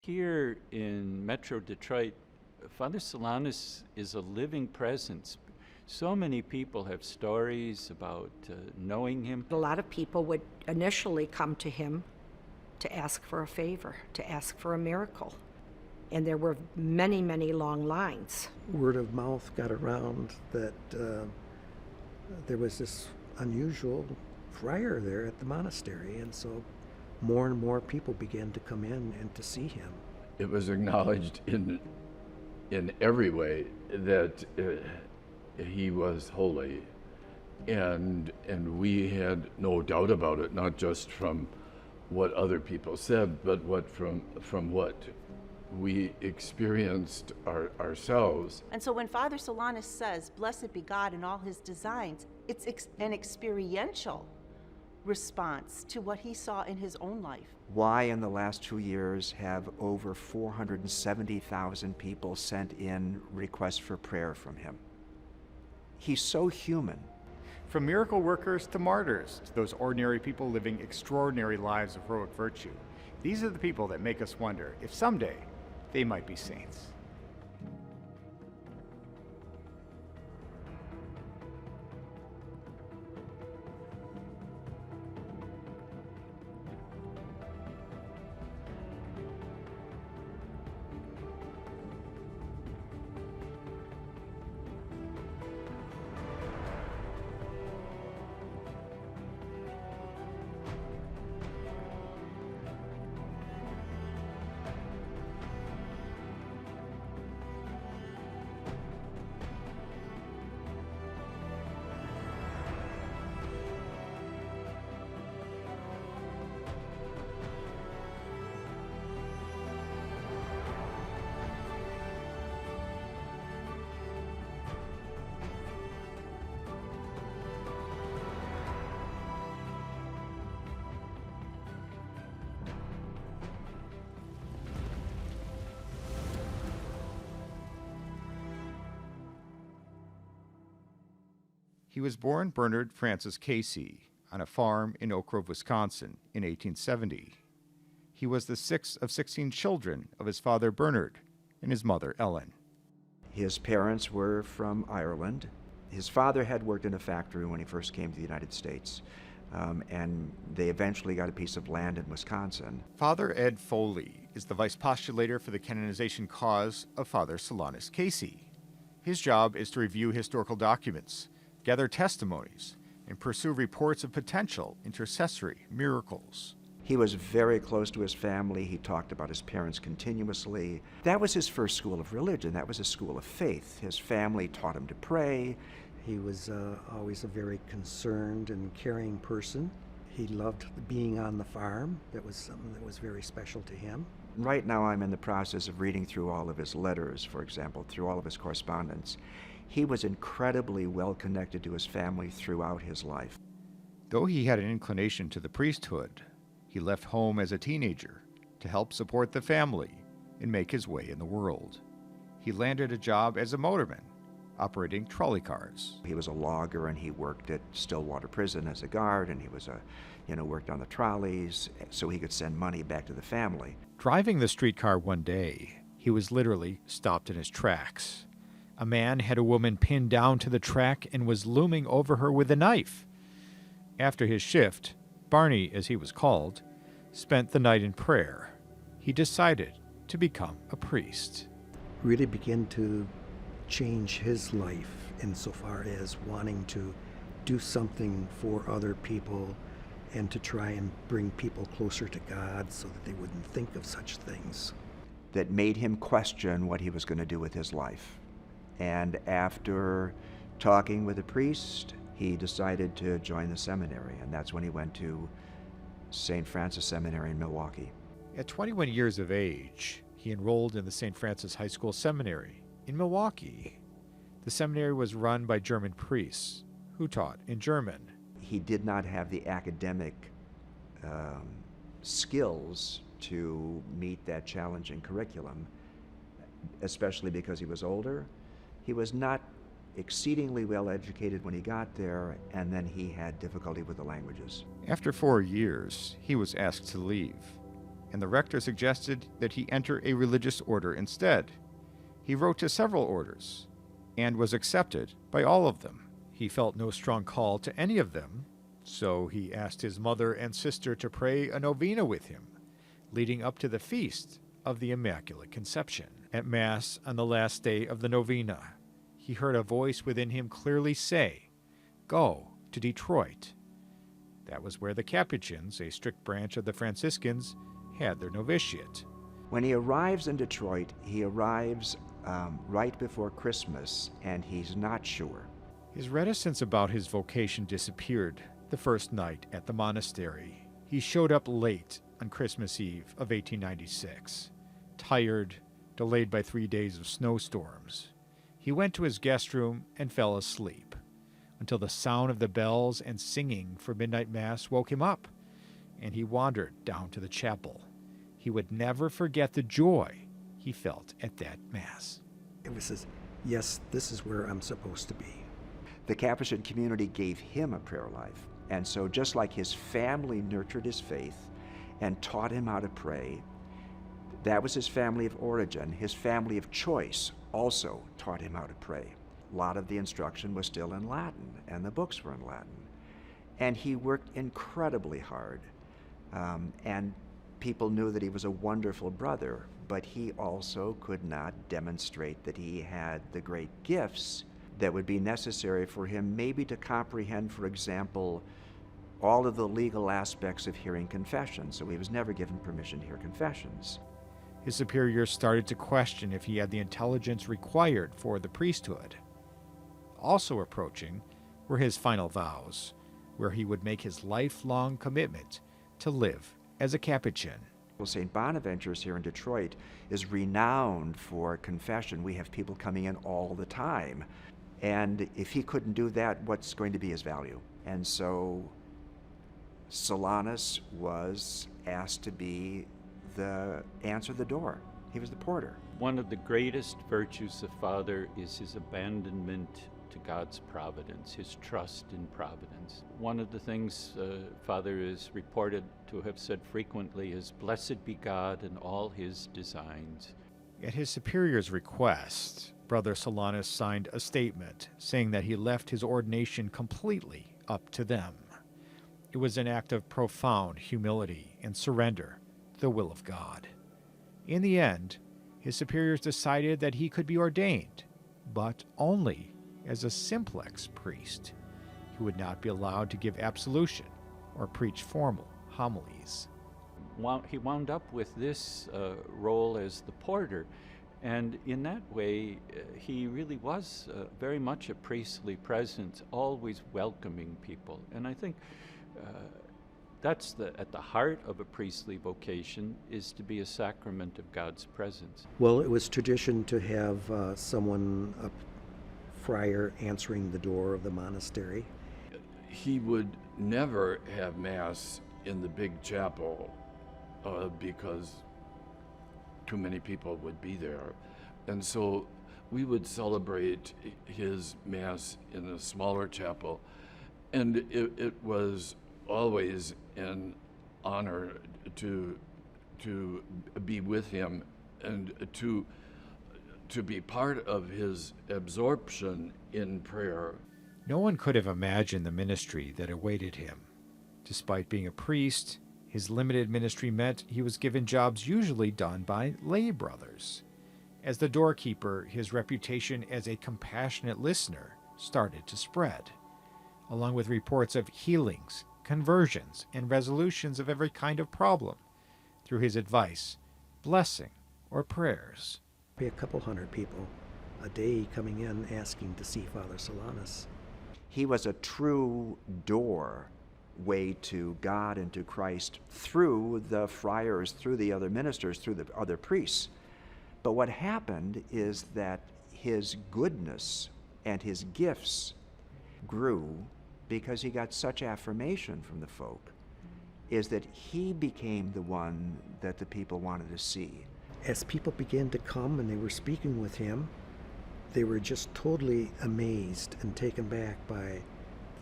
Here in Metro Detroit, Father Solanus is a living presence. So many people have stories about knowing him. A lot of people would initially come to him to ask for a favor, to ask for a miracle. And there were many, many long lines. Word of mouth got around that there was this unusual friar there at the monastery, and so more and more people began to come in and to see him. It was acknowledged in every way that he was holy, and we had no doubt about it, not just from what other people said, but from what we experienced ourselves. And so when Father Solanus says, "Blessed be God in all his designs," it's an experiential response to what he saw in his own life. Why in the last 2 years have over 470,000 people sent in requests for prayer from him? He's so human. From miracle workers to martyrs, to those ordinary people living extraordinary lives of heroic virtue, these are the people that make us wonder if someday they might be saints. He was born Bernard Francis Casey on a farm in Oak Grove, Wisconsin in 1870. He was the sixth of 16 children of his father Bernard and his mother Ellen. His parents were from Ireland. His father had worked in a factory when he first came to the United States, and they eventually got a piece of land in Wisconsin. Father Ed Foley is the vice postulator for the canonization cause of Father Solanus Casey. His job is to review historical documents, gather testimonies, and pursue reports of potential intercessory miracles. He was very close to his family. He talked about his parents continuously. That was his first school of religion. That was his school of faith. His family taught him to pray. He was always a very concerned and caring person. He loved being on the farm. That was something that was very special to him. Right now I'm in the process of reading through all of his letters, for example, through all of his correspondence. He was incredibly well connected to his family throughout his life. Though he had an inclination to the priesthood, he left home as a teenager to help support the family and make his way in the world. He landed a job as a motorman, operating trolley cars. He was a logger, and he worked at Stillwater Prison as a guard, and he was worked on the trolleys so he could send money back to the family. Driving the streetcar one day, he was literally stopped in his tracks. A man had a woman pinned down to the track and was looming over her with a knife. After his shift, Barney, as he was called, spent the night in prayer. He decided to become a priest. Really began to change his life insofar as wanting to do something for other people and to try and bring people closer to God so that they wouldn't think of such things. That made him question what he was going to do with his life. And after talking with a priest, he decided to join the seminary, and that's when he went to St. Francis Seminary in Milwaukee. At 21 years of age, he enrolled in the St. Francis High School Seminary in Milwaukee. The seminary was run by German priests who taught in German. He did not have the academic skills to meet that challenging curriculum, especially because he was older. He was not exceedingly well educated when he got there, and then he had difficulty with the languages. After 4 years, he was asked to leave. and the rector suggested that he enter a religious order instead. He wrote to several orders and was accepted by all of them. He felt no strong call to any of them, so he asked his mother and sister to pray a novena with him, leading up to the feast of the Immaculate Conception. At Mass on the last day of the novena, he heard a voice within him clearly say, "Go to Detroit." That was where the Capuchins, a strict branch of the Franciscans, had their novitiate. When he arrives in Detroit, he arrives right before Christmas, and he's not sure. His reticence about his vocation disappeared the first night at the monastery. He showed up late on Christmas Eve of 1896, tired, delayed by 3 days of snowstorms. He went to his guest room and fell asleep until the sound of the bells and singing for midnight mass woke him up, and he wandered down to the chapel. He would never forget the joy he felt at that mass. It was says, yes, this is where I'm supposed to be. The Capuchin community gave him a prayer life, and so just like his family nurtured his faith and taught him how to pray, that was his family of origin. His family of choice also taught him how to pray. A lot of the instruction was still in Latin, and the books were in Latin. And he worked incredibly hard, and people knew that he was a wonderful brother, but he also could not demonstrate that he had the great gifts that would be necessary for him maybe to comprehend, for example, all of the legal aspects of hearing confessions. So he was never given permission to hear confessions. His superiors started to question if he had the intelligence required for the priesthood. Also approaching were his final vows, where he would make his lifelong commitment to live as a Capuchin. Well, St. Bonaventure's here in Detroit is renowned for confession. We have people coming in all the time. And if he couldn't do that, what's going to be his value? And so Solanus was asked to answer the door. He was the porter. One of the greatest virtues of Father is his abandonment to God's providence, his trust in providence. One of the things Father is reported to have said frequently is, "Blessed be God in all his designs." At his superior's request, Brother Solanus signed a statement saying that he left his ordination completely up to them. It was an act of profound humility and surrender to the will of God. In the end, his superiors decided that he could be ordained, but only as a simplex priest. He would not be allowed to give absolution or preach formal homilies. He wound up with this role as the porter, and in that way he really was very much a priestly presence, always welcoming people. And I think that's at the heart of a priestly vocation, is to be a sacrament of God's presence. Well, it was tradition to have someone, a friar, answering the door of the monastery. He would never have Mass in the big chapel because too many people would be there. And so we would celebrate his Mass in a smaller chapel. And it was always an honor to be with him and to be part of his absorption in prayer. No one could have imagined the ministry that awaited him. Despite being a priest, his limited ministry meant he was given jobs usually done by lay brothers. As the doorkeeper, his reputation as a compassionate listener started to spread, along with reports of healings, conversions, and resolutions of every kind of problem through his advice, blessing, or prayers. Be a couple hundred people a day coming in asking to see Father Solanus. He was a true doorway to God and to Christ through the friars, through the other ministers, through the other priests. But what happened is that his goodness and his gifts grew because he got such affirmation from the folk, is that he became the one that the people wanted to see. As people began to come and they were speaking with him, they were just totally amazed and taken back by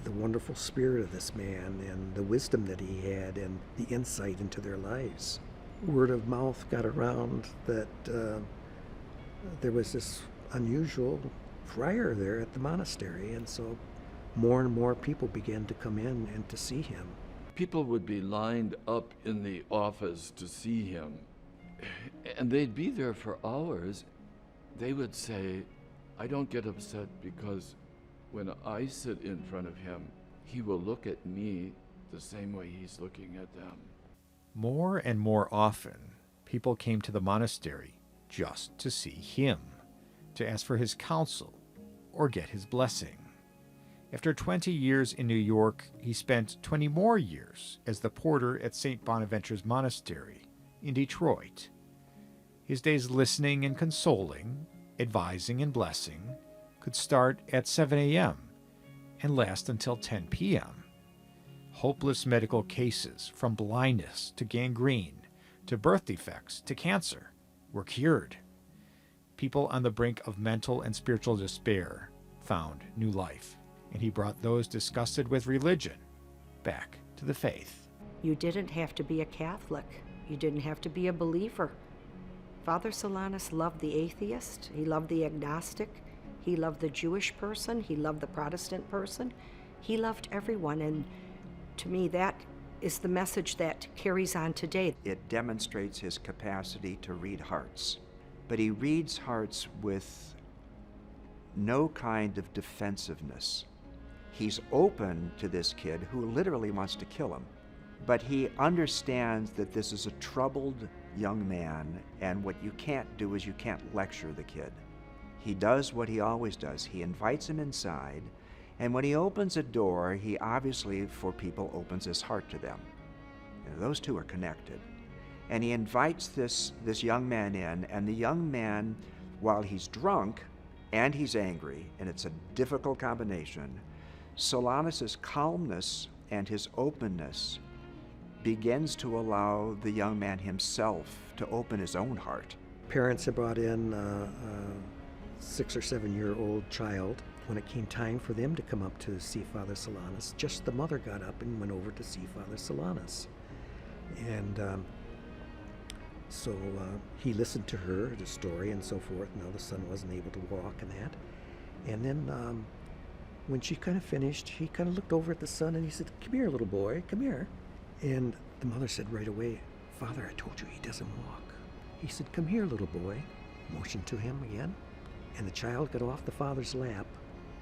the wonderful spirit of this man and the wisdom that he had and the insight into their lives. word of mouth got around that there was this unusual friar there at the monastery, and so more and more people began to come in and to see him. People would be lined up in the office to see him, and they'd be there for hours. They would say, I don't get upset because when I sit in front of him, he will look at me the same way he's looking at them. More and more often, people came to the monastery just to see him, to ask for his counsel or get his blessing. After 20 years in New York, he spent 20 more years as the porter at St. Bonaventure's Monastery in Detroit. His days listening and consoling, advising and blessing, could start at 7 a.m. and last until 10 p.m. Hopeless medical cases, from blindness to gangrene to birth defects to cancer, were cured. People on the brink of mental and spiritual despair found new life, and he brought those disgusted with religion back to the faith. You didn't have to be a Catholic. You didn't have to be a believer. Father Solanus loved the atheist. He loved the agnostic. He loved the Jewish person. He loved the Protestant person. He loved everyone, and to me, that is the message that carries on today. It demonstrates his capacity to read hearts, but he reads hearts with no kind of defensiveness. He's open to this kid who literally wants to kill him, but he understands that this is a troubled young man, and what you can't do is you can't lecture the kid. He does what he always does. He invites him inside, and when he opens a door, he obviously, for people, opens his heart to them. And those two are connected. And he invites this young man in, and the young man, while he's drunk and he's angry, and it's a difficult combination, Solanus's calmness and his openness begins to allow the young man himself to open his own heart. Parents had brought in a 6 or 7 year old child. When it came time for them to come up to see Father Solanus, just the mother got up and went over to see Father Solanus. And so he listened to her, the story and so forth. Now the son wasn't able to walk and that. And then when she kind of finished, he kind of looked over at the son and he said, "Come here, little boy, come here." And the mother said right away, "Father, I told you he doesn't walk." He said, "Come here, little boy," motioned to him again. And the child got off the father's lap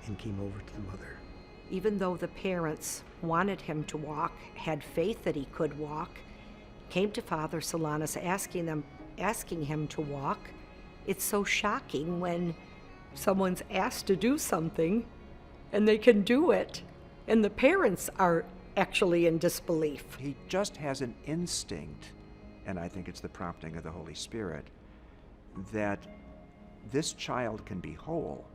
and came over to the mother. Even though the parents wanted him to walk, had faith that he could walk, came to Father Solanus asking him to walk, it's so shocking when someone's asked to do something and they can do it, and the parents are actually in disbelief. He just has an instinct, and I think it's the prompting of the Holy Spirit, that this child can be whole.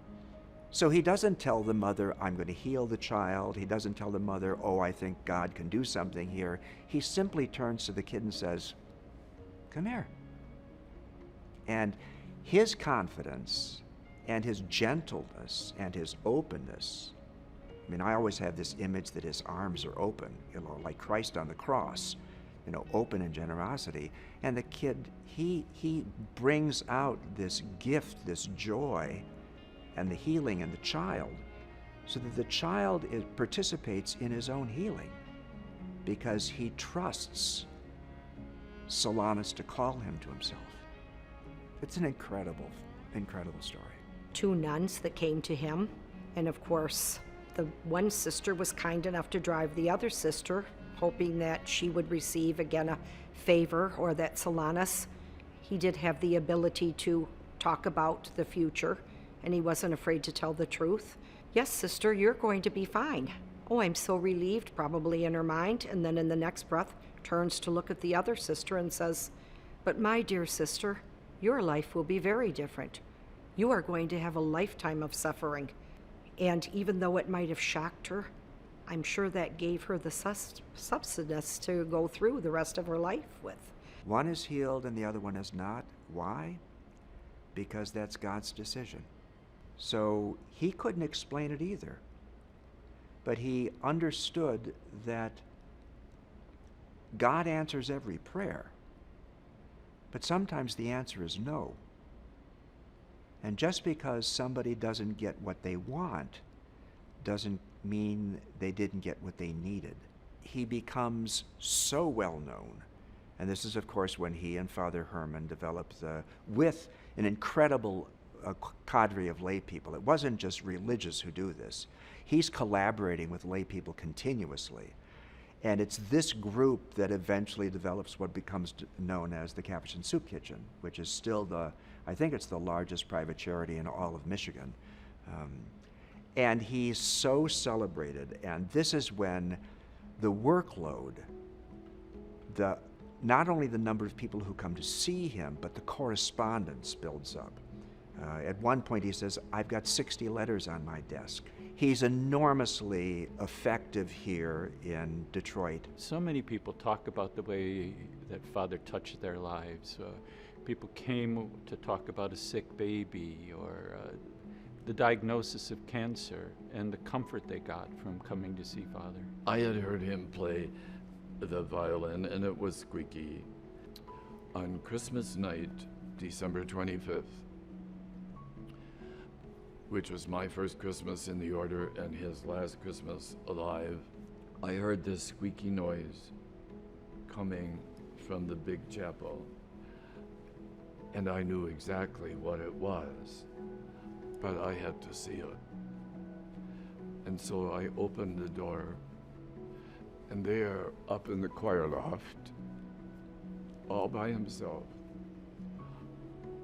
So he doesn't tell the mother, "I'm going to heal the child." He doesn't tell the mother, "Oh, I think God can do something here." He simply turns to the kid and says, "Come here." And his confidence and his gentleness and his openness, I mean, I always have this image that his arms are open, like Christ on the cross, open in generosity. And the kid, he brings out this gift, this joy, and the healing in the child, so that the child participates in his own healing because he trusts Solanus to call him to himself. It's an incredible, incredible story. 2 nuns that came to him, and of course, the one sister was kind enough to drive the other sister, hoping that she would receive again a favor, or that Solanus, he did have the ability to talk about the future, and he wasn't afraid to tell the truth. "Yes, sister, you're going to be fine." "Oh, I'm so relieved," probably in her mind, and then in the next breath turns to look at the other sister and says, "But my dear sister, your life will be very different. You are going to have a lifetime of suffering." And even though it might have shocked her, I'm sure that gave her the substance to go through the rest of her life with. One is healed and the other one is not. Why? Because that's God's decision. So he couldn't explain it either. But he understood that God answers every prayer. But sometimes the answer is no. And just because somebody doesn't get what they want doesn't mean they didn't get what they needed. He becomes so well known, and this is of course when he and Father Herman developed with an incredible cadre of lay people. It wasn't just religious who do this. He's collaborating with lay people continuously. And it's this group that eventually develops what becomes known as the Capuchin Soup Kitchen, which is still I think it's the largest private charity in all of Michigan. And he's so celebrated, and this is when the workload, not only the number of people who come to see him, but the correspondence builds up. At one point he says, I've got 60 letters on my desk. He's enormously effective here in Detroit. So many people talk about the way that Father touched their lives. People came to talk about a sick baby or the diagnosis of cancer and the comfort they got from coming to see Father. I had heard him play the violin, and it was squeaky. On Christmas night, December 25th, which was my first Christmas in the order and his last Christmas alive, I heard this squeaky noise coming from the big chapel, and I knew exactly what it was, but I had to see it. And so I opened the door, and there, up in the choir loft, all by himself,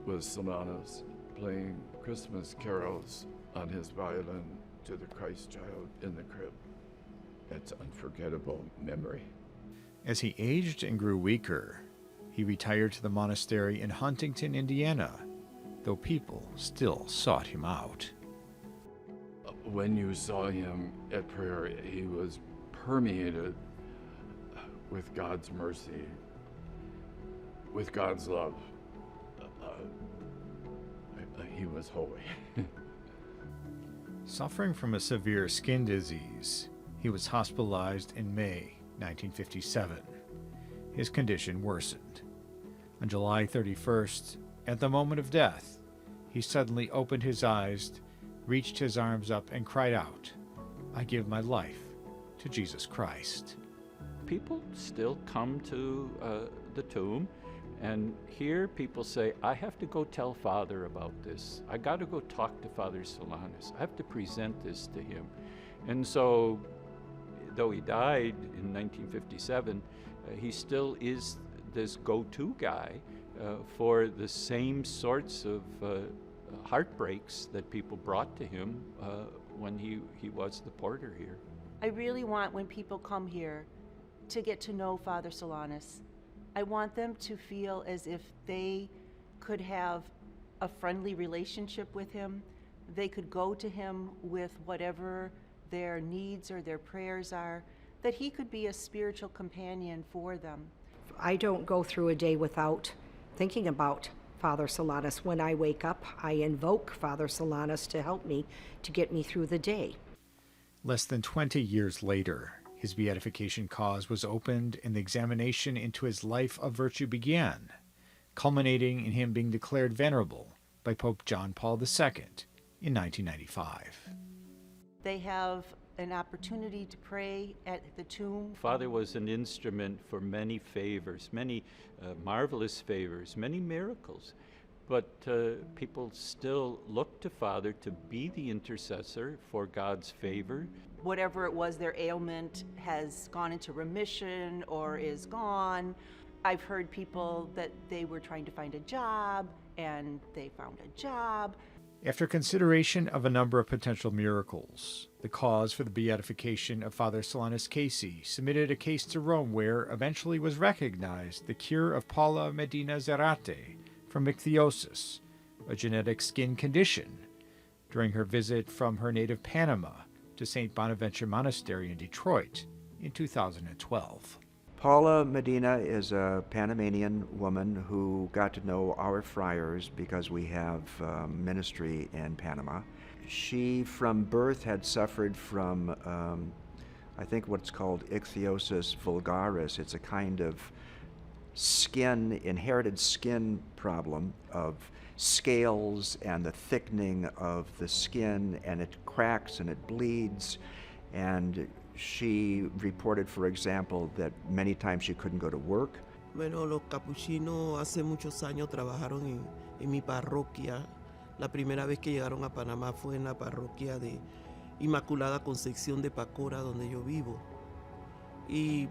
was Solanus playing Christmas carols on his violin to the Christ child in the crib. It's an unforgettable memory. As he aged and grew weaker, he retired to the monastery in Huntington, Indiana, though people still sought him out. When you saw him at prayer, he was permeated with God's mercy, with God's love. He was holy. Suffering from a severe skin disease, he was hospitalized in May 1957. His condition worsened. On July 31st, at the moment of death, he suddenly opened his eyes, reached his arms up, and cried out, "I give my life to Jesus Christ." People still come to the tomb and hear people say, I have to go tell Father about this. I got to go talk to Father Solanus. I have to present this to him. And so, though he died in 1957, he still is this go-to guy for the same sorts of heartbreaks that people brought to him when he was the porter here. I really want, when people come here, to get to know Father Solanus. I want them to feel as if they could have a friendly relationship with him. They could go to him with whatever their needs or their prayers are, that he could be a spiritual companion for them. I don't go through a day without thinking about Father Solanus. When I wake up, I invoke Father Solanus to help me, to get me through the day. Less than 20 years later, his beatification cause was opened and the examination into his life of virtue began, culminating in him being declared venerable by Pope John Paul II in 1995. They have an opportunity to pray at the tomb. Father was an instrument for many favors, many marvelous favors, many miracles. But people still look to Father to be the intercessor for God's favor. Whatever it was, their ailment has gone into remission or is gone. I've heard people that they were trying to find a job and they found a job. After consideration of a number of potential miracles, the cause for the beatification of Father Solanus Casey submitted a case to Rome where eventually was recognized the cure of Paula Medina Zarate from ichthyosis, a genetic skin condition, during her visit from her native Panama to St. Bonaventure Monastery in Detroit in 2012. Paula Medina is a Panamanian woman who got to know our friars because we have ministry in Panama. She, from birth, had suffered from, I think what's called ichthyosis vulgaris. It's a kind of inherited skin problem of scales and the thickening of the skin, and it cracks and it bleeds. And she reported, for example, that many times she couldn't go to work. Bueno, los capuchinos hace muchos años trabajaron en mi parroquia. La primera vez que llegaron a Panamá fue en la parroquia de Inmaculada Concepción de Pacora, donde yo vivo. Y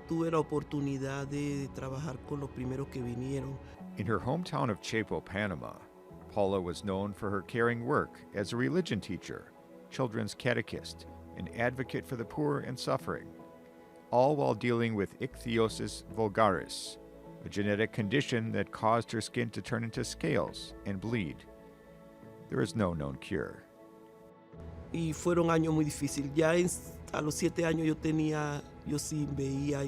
tuve la oportunidad de trabajar con los primeros que vinieron. In her hometown of Chepo, Panama, Paula was known for her caring work as a religion teacher, children's catechist, an advocate for the poor and suffering, all while dealing with ichthyosis vulgaris, a genetic condition that caused her skin to turn into scales and bleed. There is no known cure. Y fueron años muy difíciles. Ya a los 7 años yo sí veía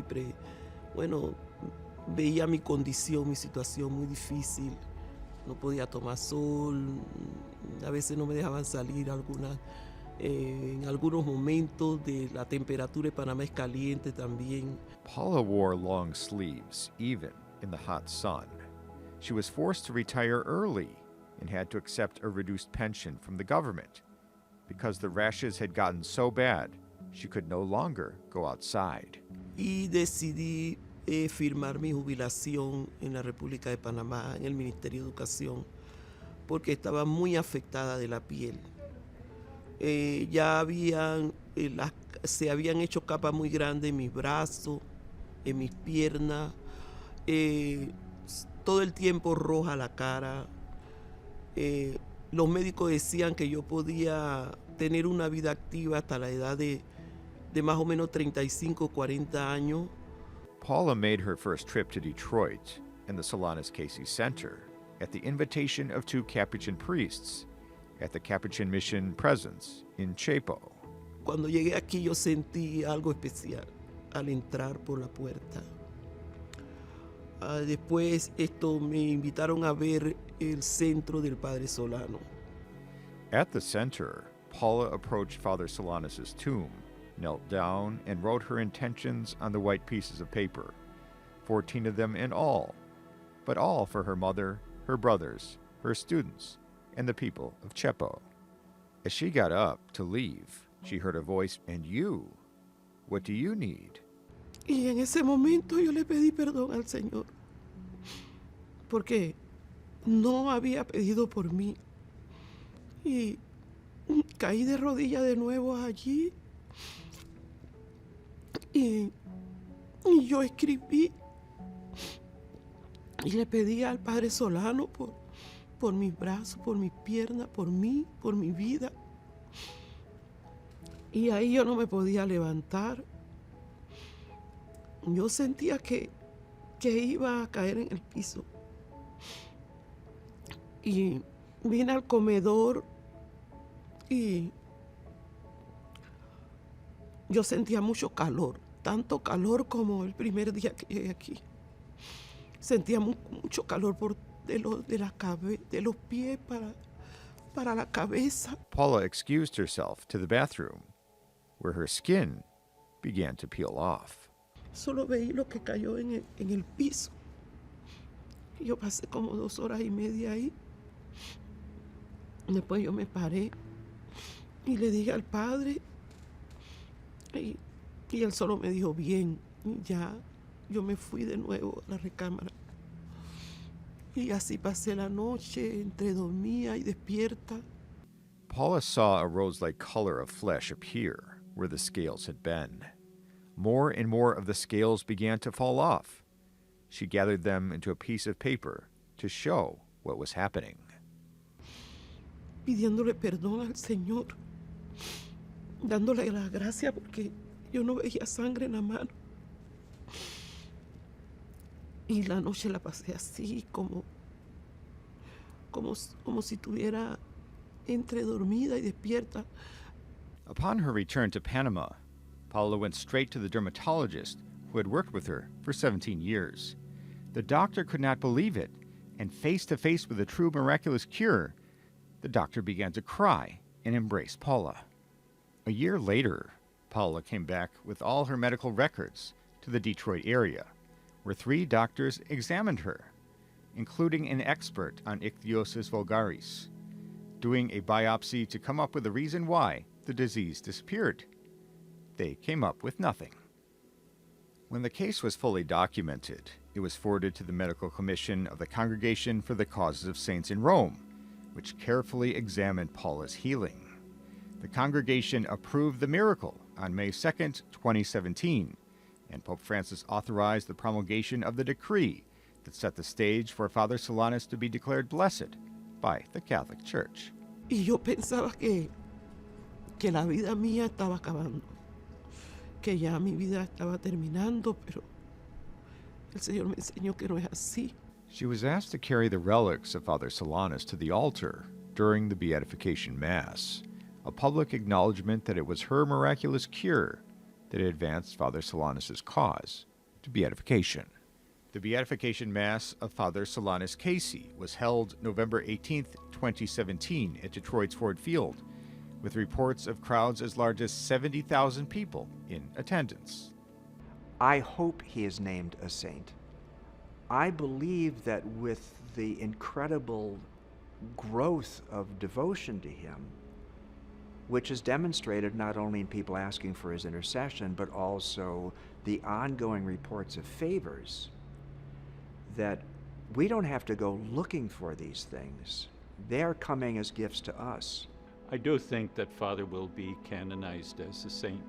veía mi condición, mi situación muy difícil. No podía tomar sol, a veces no me dejaban salir en algunos momentos la temperatura de Panamá es caliente también. Paula wore long sleeves, even in the hot sun. She was forced to retire early and had to accept a reduced pension from the government because the rashes had gotten so bad she could no longer go outside. Y decidí firmar mi jubilación en la República de Panamá, en el Ministerio de Educación, porque estaba muy afectada de la piel. Se habían hecho capas muy grandes en mis brazos, en mis piernas, todo el tiempo roja la cara. Los médicos decían que yo podía tener una vida activa hasta la edad de más o menos 35 o 40 años. Paula made her first trip to Detroit and the Solanus Casey Center at the invitation of 2 Capuchin priests at the Capuchin Mission Presence in Chepo. Cuando llegué aquí yo sentí algo especial al entrar por la puerta. Después me invitaron a ver el centro del Padre Solano. At the center, Paula approached Father Solanus' tomb, knelt down, and wrote her intentions on the white pieces of paper, 14 of them in all, but all for her mother, her brothers, her students, and the people of Chepo. As she got up to leave, she heard a voice, "And you? What do you need?" Y en ese momento yo le pedí perdón al Señor, porque no había pedido por mí. Y caí de rodillas de nuevo allí. Y yo escribí y le pedí al Padre Solano por mis brazos, por mis piernas, por mí, por mi vida. Y ahí yo no me podía levantar. Yo sentía que iba a caer en el piso. Y vine al comedor y yo sentía mucho calor, tanto calor como el primer día que llegué aquí. Sentía mucho calor de los pies para la cabeza. Paula excused herself to the bathroom, where her skin began to peel off. Solo veí lo que cayó en el piso. Yo pasé como 2 horas y media ahí. Después yo me paré y le dije al Padre, y él solo me dijo bien. Y ya yo me fui de nuevo a la recámara. Y así pasé la noche, entre dormía y despierta. Paula saw a rose-like color of flesh appear where the scales had been. More and more of the scales began to fall off. She gathered them into a piece of paper to show what was happening. Pidiéndole perdón al Señor, dándole las gracias porque yo no veía sangre en la mano. Y la noche la pasé así, como si estuviera entre dormida y despierta. Upon her return to Panama, Paula went straight to the dermatologist who had worked with her for 17 years. The doctor could not believe it, and face to face with a true miraculous cure, the doctor began to cry and embrace Paula. A year later, Paula came back with all her medical records to the Detroit area, where 3 doctors examined her, including an expert on ichthyosis vulgaris, doing a biopsy to come up with a reason why the disease disappeared. They came up with nothing. When the case was fully documented, it was forwarded to the Medical Commission of the Congregation for the Causes of Saints in Rome, which carefully examined Paula's healing. The congregation approved the miracle on May 2nd, 2017, and Pope Francis authorized the promulgation of the decree that set the stage for Father Solanus to be declared blessed by the Catholic Church. Y yo pensaba que la vida mía estaba acabando, que ya mi vida estaba terminando, pero el Señor me enseñó que no es así. She was asked to carry the relics of Father Solanus to the altar during the Beatification Mass, a public acknowledgement that it was her miraculous cure that advanced Father Solanus' cause to beatification. The Beatification Mass of Father Solanus Casey was held November 18, 2017 at Detroit's Ford Field, with reports of crowds as large as 70,000 people in attendance. I hope he is named a saint. I believe that with the incredible growth of devotion to him, which is demonstrated not only in people asking for his intercession, but also the ongoing reports of favors, that we don't have to go looking for these things. They're coming as gifts to us. I do think that Father will be canonized as a saint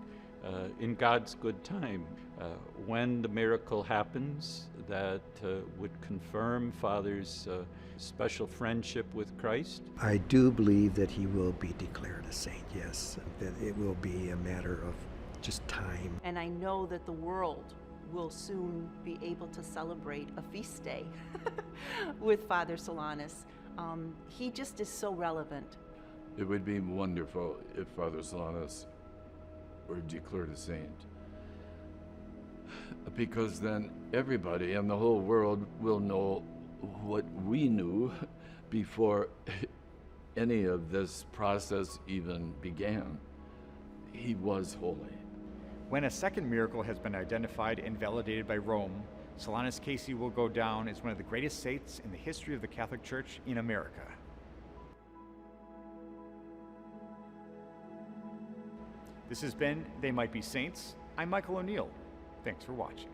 in God's good time. When the miracle happens, that would confirm Father's special friendship with Christ. I do believe that he will be declared a saint, yes, that it will be a matter of just time. And I know that the world will soon be able to celebrate a feast day with Father Solanus. He just is so relevant. It would be wonderful if Father Solanus were declared a saint, because then everybody in the whole world will know what we knew before any of this process even began. He was holy. When a second miracle has been identified and validated by Rome, Solanus Casey will go down as one of the greatest saints in the history of the Catholic Church in America. This has been They Might Be Saints. I'm Michael O'Neill. Thanks for watching.